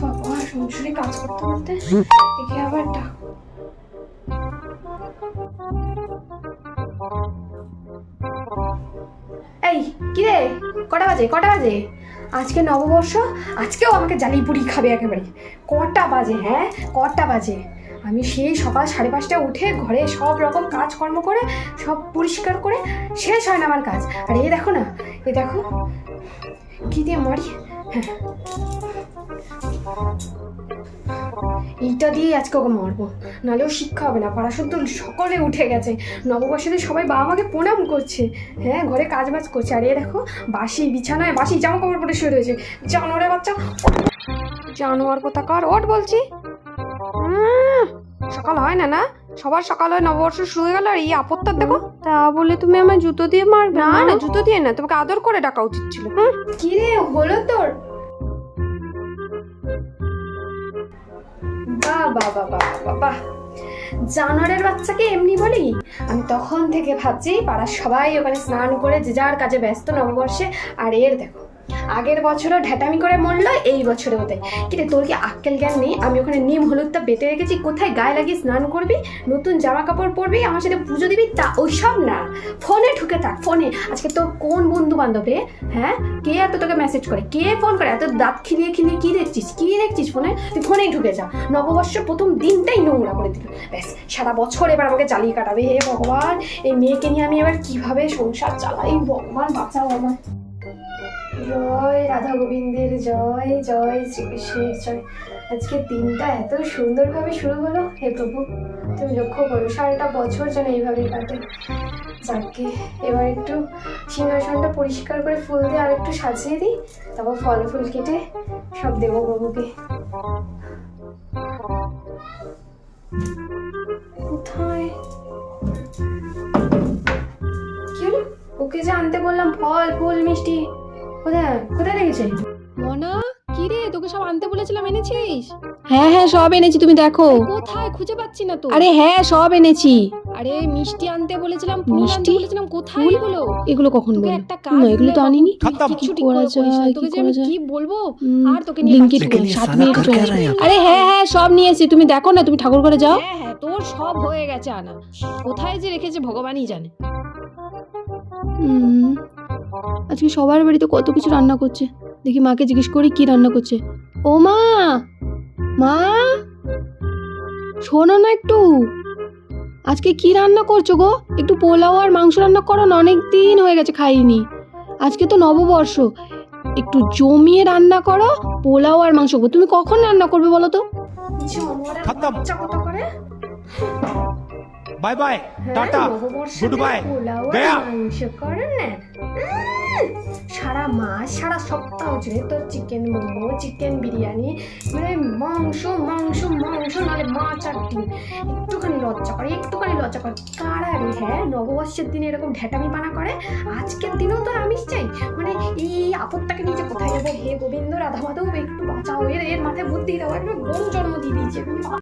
বাবা সংসারে কাজ করতে করতে একে আবার ডাক। এই কিরে, কটা বাজে কটা বাজে? আজকে নববর্ষ, আজকেও আমাকে জ্বালিয়ে পুড়ি খাবে একেবারে। কটা বাজে? হ্যাঁ কটা বাজে? আমি সেই সকাল 5:30টায় উঠে ঘরে সব রকম কাজকর্ম করে সব পরিষ্কার করে শেষ হয় না আমার কাজ। আর এই দেখো না, এ দেখো কি দিয়ে মারি। হ্যাঁ এইটা দিয়ে আজকে ওকে মারবো, নাহলেও শিক্ষা হবে না। পাড়া শুদ্ধ সকলে উঠে গেছে, নববর্ষে সবাই বাবা মাকে প্রণাম করছে। হ্যাঁ ঘরে কাজ বাজ করছে। আর এ দেখো বাসি বিছানায় বাসি জামা কাপড় পরে শুয়ে রয়েছে। জানোয়ারের বাচ্চা, জানোয়ার কোথাকার, ওঠ বলছি। সকাল হয় না? না সবার সকাল হয়, নববর্ষ শুরু হয়ে গেল আর এই আপত্তার দেখো। তা বলে তুমি আমায় জুতো দিয়ে মারবে? না না জুতো দিয়ে না, তোমাকে আদর করে ডাকা উচিত ছিল। কি রে হলো তোর? বাহ বাহ বাহ বাহ বাহ বাহ, জানোয়ারের বাচ্চাকে এমনি বলি? আমি তখন থেকে ভাবছি পাড়ার সবাই ওখানে স্নান করে যে যার কাজে ব্যস্ত নববর্ষে। আর এর দেখো আগের বছরও ঢ্যাটামি করে মরলো, এই বছরে ওটাই। কিন্তু তোর কি আক্কেল জ্ঞান নেই? আমি ওখানে নিম হলুদটা বেটে রেখেছি, কোথায় গায়ে লাগিয়ে স্নান করবি, নতুন জামা কাপড় পরবি, আমার সাথে পুজো দিবি, তা ওইসব না। ফোনে ঢুকে থাক ফোনে। আজকে তোর কোন বন্ধু বান্ধব রে? হ্যাঁ কে এত তোকে মেসেজ করে, কে ফোন করে? এত দাঁত খিলিয়ে খিলিয়ে কি দেখছিস ফোনে? তুই ফোনেই ঢুকে যা। নববর্ষের প্রথম দিনটাই নোংরা করে দিল, ব্যাস সারা বছর এবার আমাকে জ্বালিয়ে কাটাবে। হে ভগবান, এই মেয়েকে নিয়ে আমি এবার কিভাবে সংসার চালাই, ভগবান বাঁচাও আমার। জয় রাধা গোবিন্দের জয়, জয় শ্রীকৃষ্ণের জয়। আজকে দিনটা এত সুন্দরভাবে শুরু হলো, হে প্রভু তুমি লক্ষ্য করো সারাটা বছর যেন এইভাবেই কাটে। যাকে এবার একটু সিংহাসনটা পরিষ্কার করে ফুল দিয়ে আর একটু সাজিয়ে দিই, তারপর ফল ফুল কেটে সব দেবো প্রভুকে। কোথায় কি হলো? ওকে যে আনতে বললাম ফল ফুল মিষ্টি, কোথায় কোথায় রেখেছে? মনা, কি রে তোকে সব আনতে বলেছিলাম, এনেছিস? হ্যাঁ হ্যাঁ সব এনেছি, তুমি দেখো। কোথায় খুঁজে পাচ্ছি না তো। আরে হ্যাঁ সব এনেছি। আরে মিষ্টি আনতে বলেছিলাম, ফুল মিষ্টি? আনতে বলেছিলাম, কোথায় ফুল? এগুলো? এগুলো কখন তোকে বলবো? একটা কাজ না এগুলো দিলে তো বাবু, আনিনি। তুই কিচ্ছু ঠিক করে করিস না। তোকে যে আমি কি বলবো, আর তোকে নিয়ে ব্লিঙ্কিট পাচ্ছি করে না। 7 মিনিট कर क्या रहा है यहाँ? আরে হ্যাঁ হ্যাঁ সব নিয়েছি, তুমি দেখো না, তুমি ঠাকুর ঘরে যাও। হ্যাঁ হ্যাঁ তোর সব হয়ে গেছে আনা, কোথায় যে রেখেছে ভগবানই জানে। আজকে সবার বাড়িতে কত কিছু রান্না করছে, দেখি মাকে জিজ্ঞেস করি কি রান্না করছে। ও মা, মা শোনো না একটু, আজকে কি রান্না করছো গো? একটু পোলাও আর মাংস রান্না করো না, অনেক দিন হয়ে গেছে খাইনি। আজকে তো নববর্ষ, একটু জমিয়ে রান্না করো পোলাও আর মাংস। তুমি কখন রান্না করবে বলো তো? खत्म। Bye bye tata goodbye गया। সারা মাস সারা সপ্তাহ জুড়ে তোর চিকেন মোমো, চিকেন বিরিয়ানি, মানে মাংস মাংস মাংস, নাহলে মাছ আর ডিম। একটুখানি লজ্জা করে কারা রে? হ্যাঁ নববর্ষের দিনে এরকম ঢ্যাটামি পানা করে, আজকের দিনেও তো আমিষ চাই? মানে এই আপদটাকে নিয়ে যে কোথায় যাবো? হে গোবিন্দ রাধা মাধব একটু বাঁচাও, এর মাথায় বুদ্ধি দাও, একটু বোন জন্ম দিয়ে দিয়েছে।